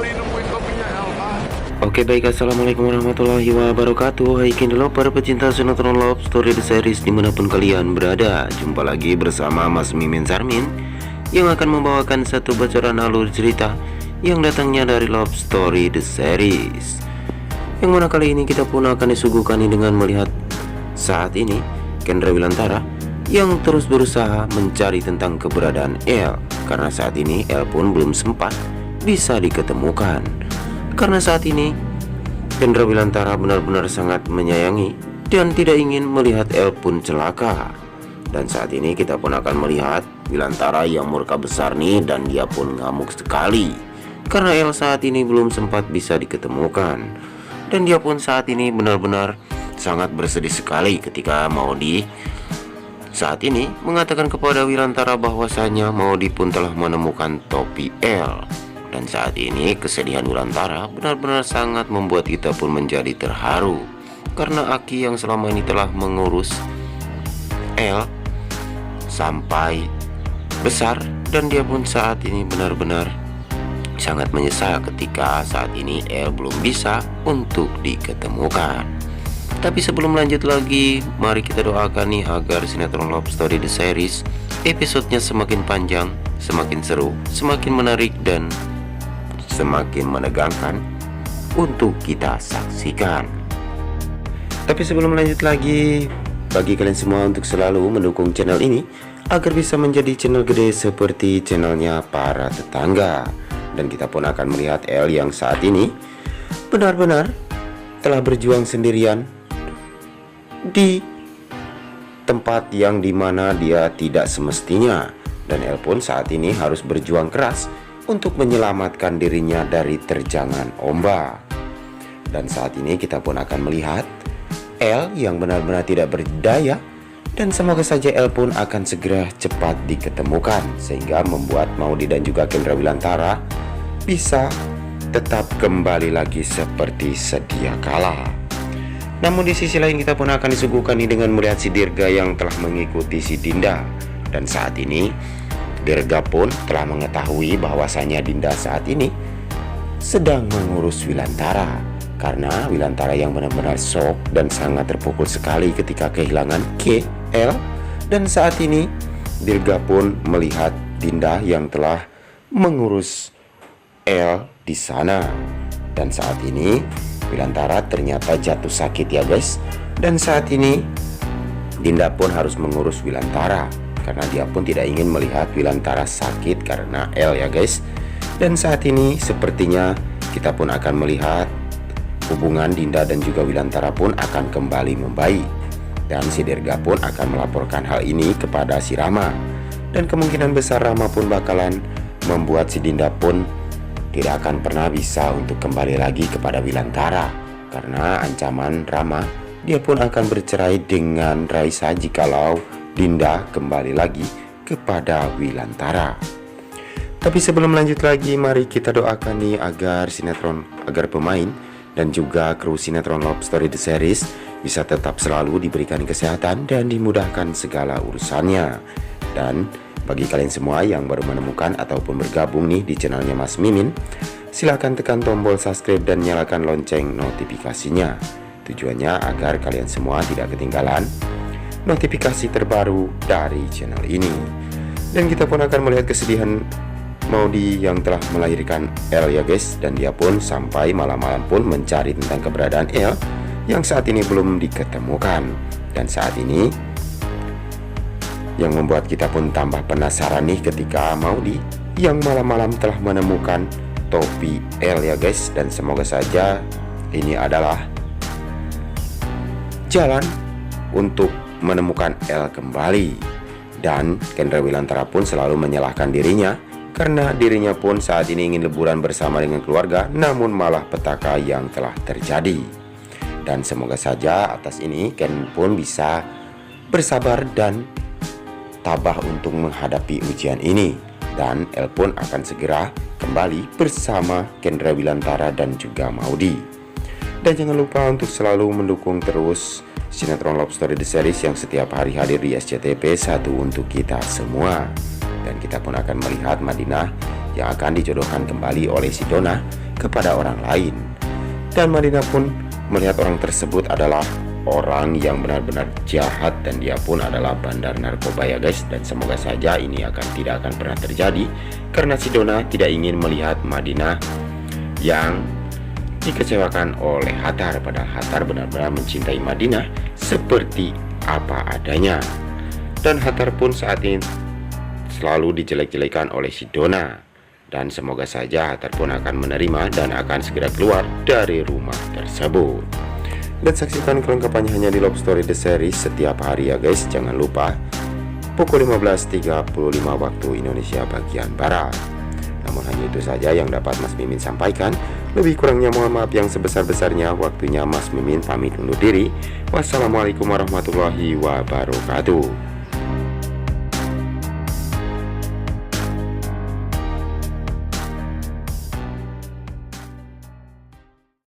kali nemuin kopinya Elva. Oke baik, assalamualaikum warahmatullahi wabarakatuh. Hai Kindelover, pecinta sinetron Love Story The Series dimanapun kalian berada. Jumpa lagi bersama Mas Mimin Sarmin yang akan membawakan satu bocoran alur cerita yang datangnya dari Love Story The Series, yang mana kali ini kita pun akan disuguhkan dengan melihat saat ini Kendra Wilantara yang terus berusaha mencari tentang keberadaan El, karena saat ini El pun belum sempat bisa diketemukan. Karena saat ini Kendra Wilantara benar-benar sangat menyayangi dan tidak ingin melihat El pun celaka. Dan saat ini kita pun akan melihat Wilantara yang murka besar nih, dan dia pun ngamuk sekali karena El saat ini belum sempat bisa diketemukan. Dan dia pun saat ini benar-benar sangat bersedih sekali ketika Maudi saat ini mengatakan kepada Wilantara bahwasanya Maudi pun telah menemukan topi El. Dan saat ini kesedihan Wilantara benar-benar sangat membuat kita pun menjadi terharu, karena Aki yang selama ini telah mengurus El sampai besar, dan dia pun saat ini benar-benar sangat menyesal ketika saat ini El belum bisa untuk diketemukan. Tapi sebelum lanjut lagi, mari kita doakan nih agar sinetron Love Story The Series episodenya semakin panjang, semakin seru, semakin menarik, dan semakin menegangkan untuk kita saksikan. Tapi sebelum lanjut lagi, bagi kalian semua untuk selalu mendukung channel ini agar bisa menjadi channel gede seperti channelnya para tetangga. Dan kita pun akan melihat El yang saat ini benar-benar telah berjuang sendirian di tempat yang dimana dia tidak semestinya. Dan El pun saat ini harus berjuang keras untuk menyelamatkan dirinya dari terjangan ombak. Dan saat ini kita pun akan melihat El yang benar-benar tidak berdaya, dan semoga saja El pun akan segera cepat diketemukan, sehingga membuat Maudi dan juga Kendra Wilantara bisa tetap kembali lagi seperti sedia kala. Namun di sisi lain kita pun akan disuguhkan dengan melihat si Dirga yang telah mengikuti si Dinda. Dan saat ini Dirga pun telah mengetahui bahwasanya Dinda saat ini sedang mengurus Wilantara, karena Wilantara yang benar-benar shock dan sangat terpukul sekali ketika kehilangan El. Dan saat ini Dirga pun melihat Dinda yang telah mengurus El di sana. Dan saat ini Wilantara ternyata jatuh sakit ya guys. Dan saat ini Dinda pun harus mengurus Wilantara, karena dia pun tidak ingin melihat Wilantara sakit karena El ya guys. Dan saat ini sepertinya kita pun akan melihat hubungan Dinda dan juga Wilantara pun akan kembali membaik. Dan si Dirga pun akan melaporkan hal ini kepada si Rama. Dan kemungkinan besar Rama pun bakalan membuat si Dinda pun tidak akan pernah bisa untuk kembali lagi kepada Wilantara, karena ancaman Rama, dia pun akan bercerai dengan Raisa jikalau Dinda kembali lagi kepada Wilantara. Tapi sebelum lanjut lagi, mari kita doakan nih agar pemain dan juga kru sinetron Love Story The Series bisa tetap selalu diberikan kesehatan dan dimudahkan segala urusannya. Dan bagi kalian semua yang baru menemukan ataupun bergabung nih di channelnya Mas Mimin, silahkan tekan tombol subscribe dan nyalakan lonceng notifikasinya. Tujuannya agar kalian semua tidak ketinggalan notifikasi terbaru dari channel ini. Dan kita pun akan melihat kesedihan Maudi yang telah melahirkan El ya guys. Dan dia pun sampai malam-malam pun mencari tentang keberadaan El yang saat ini belum diketemukan. Dan saat ini yang membuat kita pun tambah penasaran nih ketika Maudi yang malam-malam telah menemukan topi El ya guys. Dan semoga saja ini adalah jalan untuk menemukan El kembali. Dan Kendra Wilantara pun selalu menyalahkan dirinya, karena dirinya pun saat ini ingin liburan bersama dengan keluarga, namun malah petaka yang telah terjadi. Dan semoga saja atas ini Ken pun bisa bersabar dan tabah untuk menghadapi ujian ini. Dan El pun akan segera kembali bersama Kendra Wilantara dan juga Maudi. Dan jangan lupa untuk selalu mendukung terus sinetron Love Story The Series yang setiap hari hadir di SCTV 1 untuk kita semua. Dan kita pun akan melihat Madinah yang akan dijodohkan kembali oleh si Dona kepada orang lain. Dan Madinah pun melihat orang tersebut adalah orang yang benar-benar jahat dan dia pun adalah bandar narkoba ya guys. Dan semoga saja ini tidak akan pernah terjadi, karena si Donna tidak ingin melihat Madinah yang dikecewakan oleh Hattar, padahal Hattar benar-benar mencintai Madinah seperti apa adanya. Dan Hattar pun saat ini selalu dijelek-jelekan oleh si Donna. Dan semoga saja Hattar pun akan menerima dan akan segera keluar dari rumah tersebut. Dan saksikan kelengkapannya hanya di Love Story The Series setiap hari ya guys. Jangan lupa pukul 15.35 waktu Indonesia bagian Barat. Namun hanya itu saja yang dapat Mas Mimin sampaikan. Lebih kurangnya mohon maaf yang sebesar-besarnya. Waktunya Mas Mimin pamit undur diri. Wassalamualaikum warahmatullahi wabarakatuh.